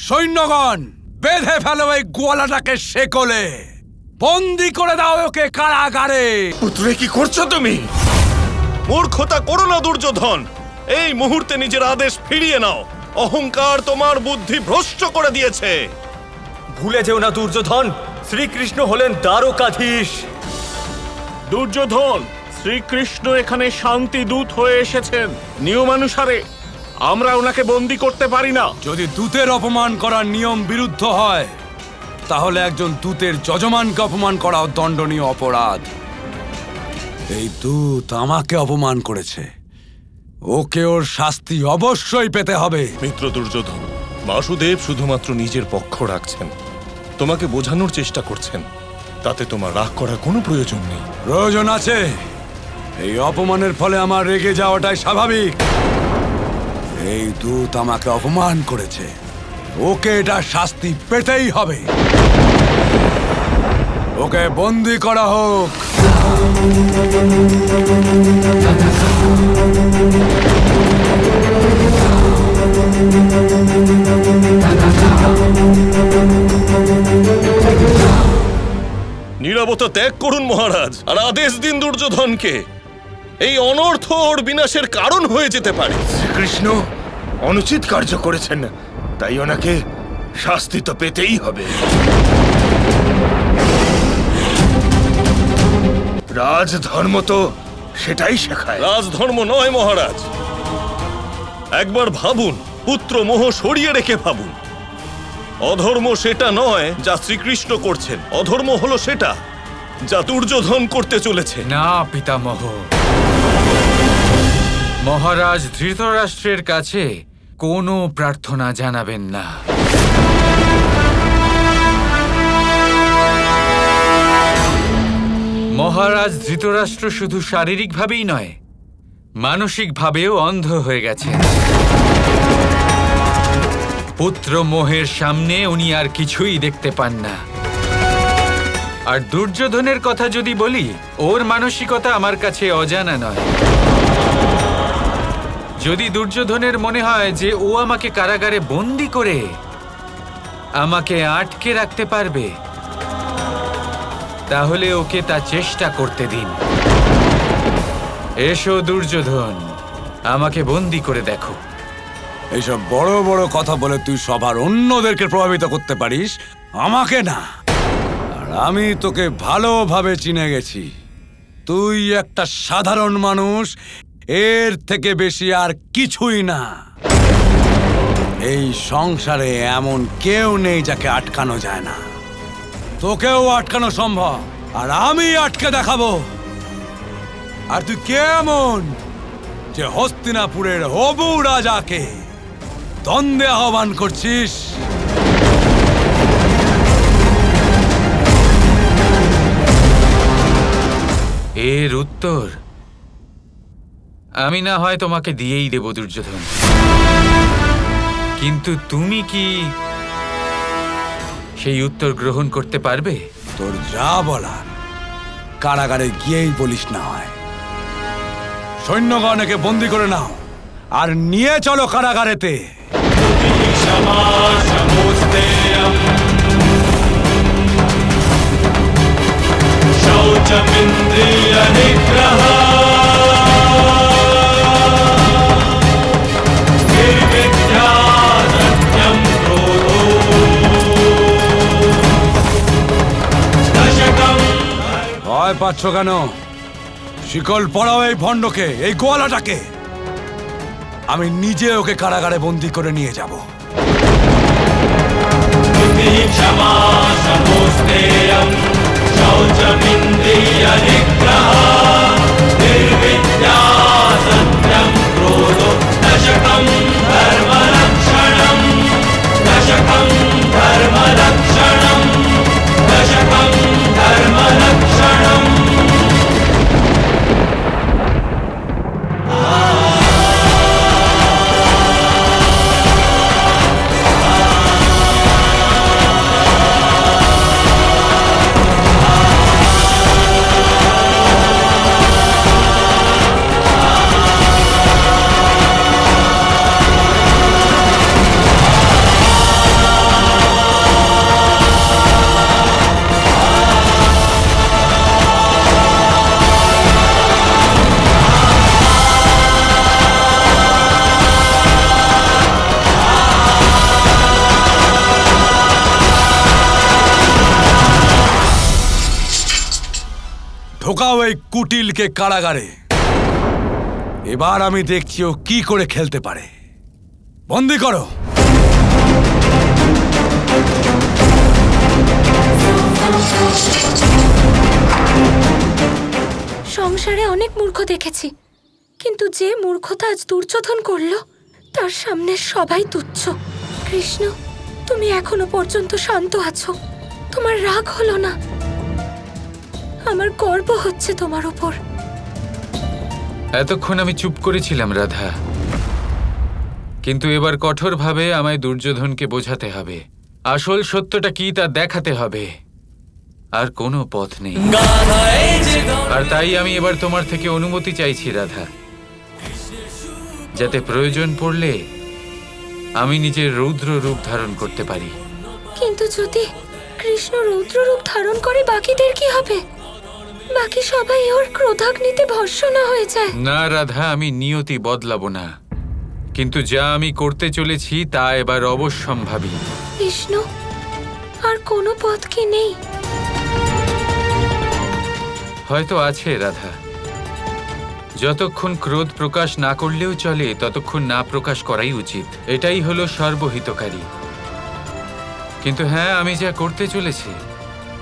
সৈন্যগণ, বেঁধে ফেলো এই গোয়ালাটাকে শেকলে, বন্দি করে দাও ওকে কারাগারে। পুত্রে, কি করছো তুমি? মূর্খতা করো না দুর্যোধন, এই মুহূর্তে নিজের আদেশ ফিরিয়ে নাও। অহংকার তোমার বুদ্ধি ভ্রষ্ট করে দিয়েছে। ভুলে যেও না দুর্যোধন, শ্রীকৃষ্ণ হলেন দ্বারকাধীশ। দুর্যোধন, শ্রীকৃষ্ণ এখানে শান্তি দূত হয়ে এসেছেন। নিয়মানুসারে আমরা ওনাকে বন্দী করতে পারি না। যদি দূতের অপমান করার নিয়ম বিরুদ্ধ হয়, তাহলে একজন দূতের যজমানকে অপমান করাও দণ্ডনীয় অপরাধ। এই দূত আমাকে অপমান করেছে, ওকে ওর শাস্তি অবশ্যই পেতে হবে। মিত্র দুর্যোধন, বাসুদেব শুধুমাত্র নিজের পক্ষ রাখছেন, তোমাকে বোঝানোর চেষ্টা করছেন। তাতে তোমার রাগ করার কোনো প্রয়োজন নেই। প্রয়োজন আছে। এই অপমানের ফলে আমার রেগে যাওয়াটাই স্বাভাবিক। এই দূত আমাকে অপমান করেছে, ওকে এটা শাস্তি পেতেই হবে। ওকে বন্দী করা হোক। নীরবতা ত্যাগ করুন মহারাজ, আর আদেশ দিন দুর্যোধনকে। এই অনর্থ ওর বিনাশের কারণ হয়ে যেতে পারে। শ্রীকৃষ্ণ অনুচিত কার্য করেছেন, তাই ওনাকে শাস্তি তো পেতেই হবে। রাজধর্ম তো সেটাই শেখায়। রাজধর্ম নয় মহারাজ, একবার ভাবুন, পুত্র মোহ সরিয়ে রেখে ভাবুন। অধর্ম সেটা নয় যা শ্রীকৃষ্ণ করছেন, অধর্ম হলো সেটা যা দুর্যোধন করতে চলেছে। না পিতামহ, মহারাজ ধৃতরাষ্ট্রের কাছে কোনো প্রার্থনা জানাবেন না। মহারাজ ধৃতরাষ্ট্র শুধু শারীরিকভাবেই নয়, মানসিকভাবেও অন্ধ হয়ে গেছেন। পুত্র মোহের সামনে উনি আর কিছুই দেখতে পান না। আর দুর্যোধনের কথা যদি বলি, ওর মানসিকতা আমার কাছে অজানা নয়। যদি দুর্যোধনের মনে হয় যে ও আমাকে কারাগারে বন্দী করে আমাকে আটকে রাখতে পারবে, তাহলে ওকে তা চেষ্টা করতে দিন। এসো দুর্যোধন, আমাকে বন্দী করে দেখো। এইসব বড় বড় কথা বলে তুই সবার অন্যদেরকে প্রভাবিত করতে পারিস, আমাকে না। আর আমি তোকে ভালোভাবে চিনে গেছি। তুই একটা সাধারণ মানুষ, এর থেকে বেশি আর কিছুই না। এই সংসারে এমন কেউ নেই যাকে আটকানো যায় না। তোকেও আটকানো সম্ভব, আর আমি আটকে দেখাবো। আর তুই কেমন যে হস্তিনাপুরের হবু রাজাকে দ্বন্দ্বে আহ্বান করছিস? এর উত্তর আমি না হয় তোমাকে দিয়েই দেব দুর্যোধন, কিন্তু তুমি কি সেই উত্তর গ্রহণ করতে পারবে? তোর যা বলার কারাগারে গিয়েই বলিস না হয়। সৈন্যগণকে বন্দী করে নাও আর নিয়ে চলো কারাগারেতে। ভয় পাচ্ছ কেন? শিকল পড়াও এই ভণ্ডকে, এই গোয়ালাটাকে। আমি নিজে ওকে কারাগারে বন্দী করে নিয়ে যাব। ঢোকাও এই কুটিলকে কারাগারে। এবার আমি দেখছি ও কি করে খেলতে পারে। বন্দি করো। সংসারে অনেক মূর্খ দেখেছি, কিন্তু যে মূর্খতা আজ দুর্যোধন করলো তার সামনে সবাই তুচ্ছ। কৃষ্ণ, তুমি এখনো পর্যন্ত শান্ত আছো, তোমার রাগ হলো না। আমার গর্ব হচ্ছে তোমার উপর। এতক্ষণ আমি চুপ করেছিলাম রাধা, কিন্তু এবার কঠোরভাবে আমায় দুর্যোধনকে বোঝাতে হবে। আসল সত্যটা কি তা দেখাতে হবে। আর কোনো পথ নেই। আর তাই আমি এবার তোমার থেকে অনুমতি চাইছি রাধা, যাতে প্রয়োজন পড়লে আমি নিজের রৌদ্র রূপ ধারণ করতে পারি। কিন্তু যদি কৃষ্ণ রৌদ্র রূপ ধারণ করে বাকিদের কি হবে? বাকি সবাই ওর ক্রোধাগ্নিতে ভস্ম না হয়ে যায়। না রাধা, আমি নিয়তি বদলাবো না, কিন্তু যা আমি করতে চলেছি তা এবার অবশ্যম্ভাবী। কৃষ্ণ, আর কোনো পথ কি নেই? হয়তো আছে রাধা। যতক্ষণ ক্রোধ প্রকাশ না করলেও চলে ততক্ষণ না প্রকাশ করাই উচিত। এটাই হলো সর্বহিতকারী। কিন্তু হ্যাঁ, আমি যা করতে চলেছি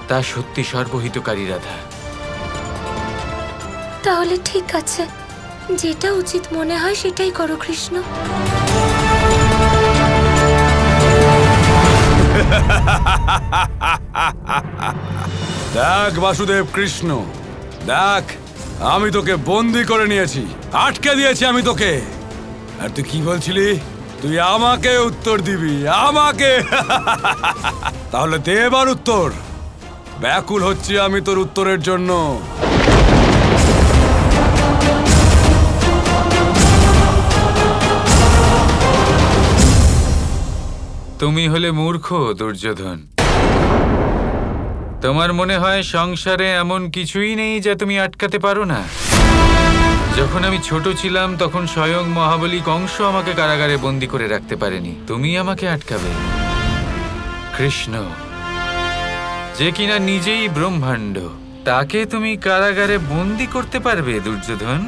তা সত্যি সর্বহিতকারী রাধা। তাহলে ঠিক আছে, যেটা উচিত মনে হয় সেটাই করো কৃষ্ণ। দেখ বাসুদেব কৃষ্ণ, দেখ আমি তোকে বন্দি করে নিয়েছি, আটকে দিয়েছি আমি তোকে। আর তুই কি বলছিলি? তুই আমাকে উত্তর দিবি, আমাকে? তাহলে দে এবার উত্তর। ব্যাকুল হচ্ছি আমি তোর উত্তরের জন্য। তুমি হলে মূর্খ দুর্যোধন। তোমার মনে হয় সংসারে এমন কিছুই নেই যা তুমি আটকাতে পারো না। যখন আমি ছোট ছিলাম তখন স্বয়ং মহাবলী কংস আমাকে কারাগারে বন্দি করে রাখতে পারেনি। তুমি আমাকে আটকাবে? কৃষ্ণ, যে কিনা নিজেই ব্রহ্মাণ্ড, তাকে তুমি কারাগারে বন্দি করতে পারবে দুর্যোধন?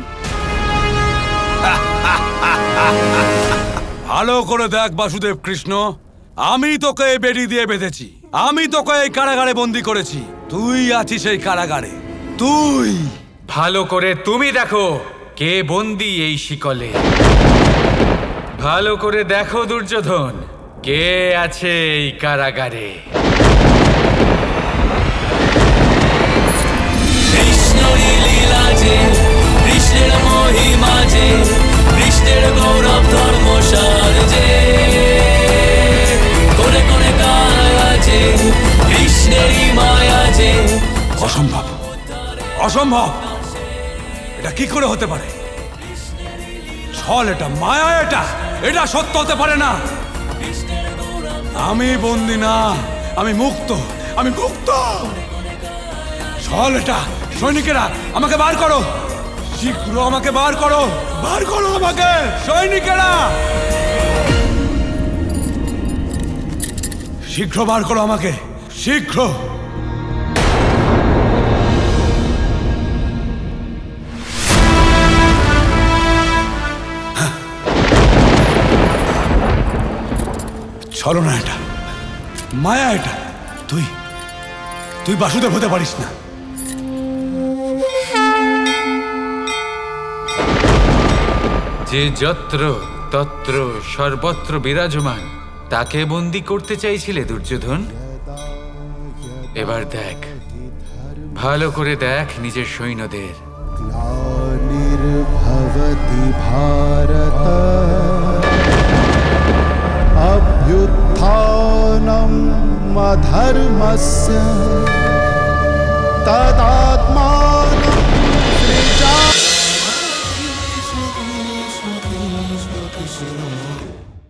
ভালো করে দেখ বাসুদেব কৃষ্ণ, আমি তোকে এই বেড়ি দিয়ে বেঁধেছি, আমি তোকে এই কারাগারে বন্দি করেছি। তুই আছিস এই কারাগারে। তুই ভালো করে তুমি দেখো কে বন্দি এই শিকলে। ভালো করে দেখো দুর্যোধন, কে আছে এই কারাগারে। কৃষ্ণের লীলা যে, কৃষ্ণের মহিমা যে, কৃষ্ণের গৌরব ধর্ম সার যে, কোনে কোনে কায়া যে, কৃষ্ণেরই মায়া যে। অসম্ভব, অসম্ভব! এটা কি করে হতে পারে? ছল এটা, মায়া এটা, এটা সত্য হতে পারে না। আমি বন্দি না, আমি মুক্ত, আমি মুক্ত। ছল এটা। সৈনিকেরা আমাকে বার করো, শীঘ্র আমাকে বার করো, বার করো আমাকে সৈনিকেরা, শীঘ্র বার করো আমাকে, শীঘ্র। ছলনা এটা, মায়া এটা। তুই তুই বাসুদেব হতে পারিস না। যে যত্র তত্র সর্বত্র বিরাজমান, তাকে বন্দি করতে চাইছিলে দুর্যোধন। এবার দেখ, ভালো করে দেখ নিজের সৈন্যদের। গ্লানির্ভবতি ভারত অভ্যুত্থানম অধর্মস্য তদা